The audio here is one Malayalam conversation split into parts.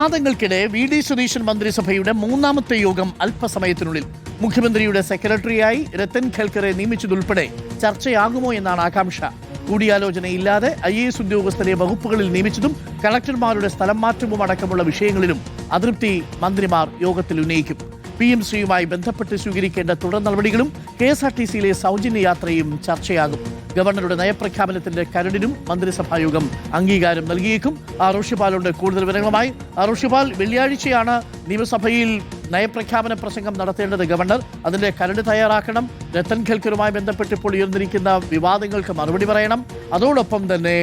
വാദങ്ങൾക്കിടെ വി ഡി സതീശൻ മന്ത്രിസഭയുടെ മൂന്നാമത്തെ യോഗം അല്പസമയത്തിനുള്ളിൽ മുഖ്യമന്ത്രിയുടെ സെക്രട്ടറിയായി രത്തൻ ഖേൽക്കറെ നിയമിച്ചതുൾപ്പെടെ ചർച്ചയാകുമോ എന്നാണ് ആകാംക്ഷ. കൂടിയാലോചനയില്ലാതെ IAS ഉദ്യോഗസ്ഥരെ വകുപ്പുകളിൽ നിയമിച്ചതും കളക്ടർമാരുടെ സ്ഥലം മാറ്റവും അടക്കമുള്ള വിഷയങ്ങളിലും അതൃപ്തി മന്ത്രിമാർ യോഗത്തിൽ ഉന്നയിക്കും. PMCയുമായി ബന്ധപ്പെട്ട് സ്വീകരിക്കേണ്ട തുടർ നടപടികളും KSRTCയിലെ സൗജന്യ യാത്രയും ചർച്ചയാകും. ഗവർണറുടെ നയപ്രഖ്യാപനത്തിന്റെ കരടിനും മന്ത്രിസഭായോഗം അംഗീകാരം നൽകിയേക്കും. റോഷിപാലുണ്ട് കൂടുതൽ വിവരങ്ങളുമായി. റോഷിപാൽ, വെള്ളിയാഴ്ചയാണ് നിയമസഭയിൽ നയപ്രഖ്യാപന പ്രസംഗം നടത്തേണ്ടത് ഗവർണർ. അതിന്റെ കരട് തയ്യാറാക്കണം. രത്തൻ ഖേൽക്കറുമായി ബന്ധപ്പെട്ട് ഇപ്പോൾ ഉയർന്നിരിക്കുന്ന വിവാദങ്ങൾക്ക് മറുപടി പറയണം. അതോടൊപ്പം തന്നെ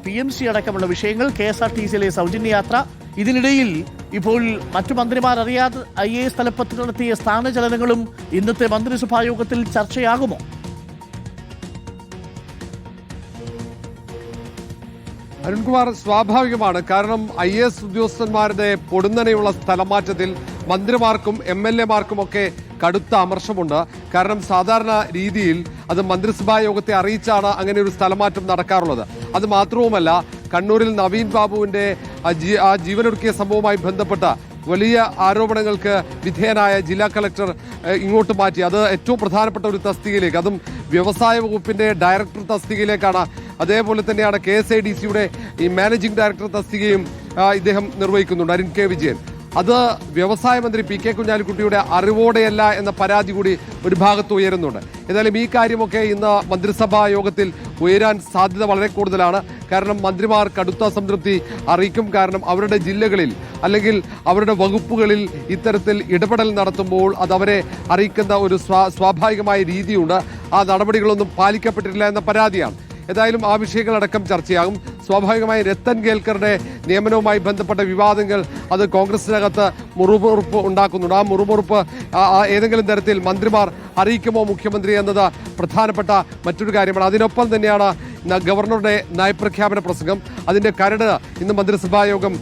PMC അടക്കമുള്ള വിഷയങ്ങൾ, KSRTCയിലെ സൗജന്യ യാത്ര. ഇതിനിടയിൽ ഇപ്പോൾ മറ്റു മന്ത്രിമാർ അറിയാതെ IAS തലപ്പത്ത് നടത്തിയ സ്ഥാനചലനങ്ങളും ഇന്നത്തെ മന്ത്രിസഭാ യോഗത്തിൽ ചർച്ചയാകുമോ? അരുൺകുമാർ, സ്വാഭാവികമാണ്. കാരണം IAS ഉദ്യോഗസ്ഥന്മാരുടെ പൊടുന്നനെയുള്ള സ്ഥലമാറ്റത്തിൽ മന്ത്രിമാർക്കും MLA-മാർക്കുമൊക്കെ കടുത്ത അമർഷമുണ്ട്. കാരണം സാധാരണ രീതിയിൽ അത് മന്ത്രിസഭാ യോഗത്തെ അറിയിച്ചാണ് അങ്ങനെ ഒരു സ്ഥലമാറ്റം നടക്കാറുള്ളത്. അത് മാത്രവുമല്ല, കണ്ണൂരിൽ നവീൻ ബാബുവിന്റെ ജീവനൊടുക്കിയ സംഭവവുമായി ബന്ധപ്പെട്ട വലിയ ആരോപണങ്ങൾക്ക് വിധേയനായ ജില്ലാ കളക്ടർ ഇങ്ങോട്ട് മാറ്റി. അത് ഏറ്റവും പ്രധാനപ്പെട്ട ഒരു തസ്തികയിലേക്ക്, അതും വ്യവസായ വകുപ്പിന്റെ ഡയറക്ടർ തസ്തികയിലേക്കാണ്. അതേപോലെ തന്നെയാണ് KSIDCയുടെ ഈ മാനേജിംഗ് ഡയറക്ടർ തസ്തികയും ഇദ്ദേഹം നിർവഹിക്കുന്നുണ്ട്, അരുൺ K. വിജയൻ. അത് വ്യവസായ മന്ത്രി PK കുഞ്ഞാലിക്കുട്ടിയുടെ അറിവോടെയല്ല എന്ന പരാതി കൂടി ഒരു ഭാഗത്ത് ഉയരുന്നുണ്ട്. എന്നാലും ഈ കാര്യമൊക്കെ ഇന്ന് മന്ത്രിസഭാ യോഗത്തിൽ ഉയരാൻ സാധ്യത വളരെ കൂടുതലാണ്. കാരണം മന്ത്രിമാർ കടുത്ത സംതൃപ്തി അറിയിക്കും. കാരണം അവരുടെ ജില്ലകളിൽ അല്ലെങ്കിൽ അവരുടെ വകുപ്പുകളിൽ ഇത്തരത്തിൽ ഇടപെടൽ നടത്തുമ്പോൾ അത് അവരെ അറിയിക്കുന്ന ഒരു സ്വാഭാവികമായ രീതിയുണ്ട്. ആ നടപടികളൊന്നും പാലിക്കപ്പെട്ടിട്ടില്ല എന്ന പരാതിയാണ്. ഏതായാലും ആ വിഷയങ്ങളടക്കം ചർച്ചയാകും. സ്വാഭാവികമായി രത്തൻ ഖേൽക്കറുടെ നിയമനവുമായി ബന്ധപ്പെട്ട വിവാദങ്ങൾ അത് കോൺഗ്രസിനകത്ത് മുറുമുറുപ്പ് ഉണ്ടാക്കുന്നുണ്ട്. ആ മുറുമുറുപ്പ് ഏതെങ്കിലും തരത്തിൽ മന്ത്രിമാർ അറിയിക്കുമോ മുഖ്യമന്ത്രി എന്നത് പ്രധാനപ്പെട്ട മറ്റൊരു കാര്യമാണ്. അതിനൊപ്പം തന്നെയാണ് ഗവർണറുടെ നയപ്രഖ്യാപന പ്രസംഗം. അതിന്റെ കരട് ഇന്ന് മന്ത്രിസഭാ യോഗം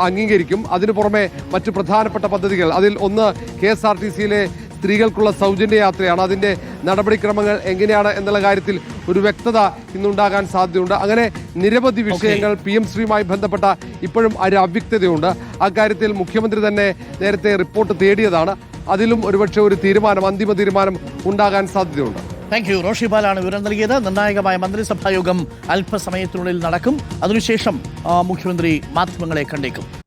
അംഗീകരിക്കും. അതിനു പുറമെ മറ്റു പ്രധാനപ്പെട്ട പദ്ധതികൾ, അതിൽ ഒന്ന് KSRTCയിലെ സ്ത്രീകൾക്കുള്ള സൗജന്യ യാത്രയാണ്. അതിന്റെ നടപടിക്രമങ്ങൾ എങ്ങനെയാണ് എന്നുള്ള കാര്യത്തിൽ ഒരു വ്യക്തത ഇന്നുണ്ടാകാൻ സാധ്യതയുണ്ട്. അങ്ങനെ നിരവധി വിഷയങ്ങൾ PMCയുമായി ബന്ധപ്പെട്ട ഇപ്പോഴും ഒരു അവ്യക്തതയുണ്ട്. അക്കാര്യത്തിൽ മുഖ്യമന്ത്രി തന്നെ നേരത്തെ റിപ്പോർട്ട് തേടിയതാണ്. അതിലും ഒരുപക്ഷെ ഒരു അന്തിമ തീരുമാനം ഉണ്ടാകാൻ സാധ്യതയുണ്ട്. Thank you. റോഷിപാലാണ് വിവരം നൽകിയത്. നിർണായകമായ മന്ത്രിസഭാ യോഗം അല്പസമയത്തിനുള്ളിൽ നടക്കും. അതിനുശേഷം മുഖ്യമന്ത്രി മാധ്യമങ്ങളെ കണ്ടേക്കും.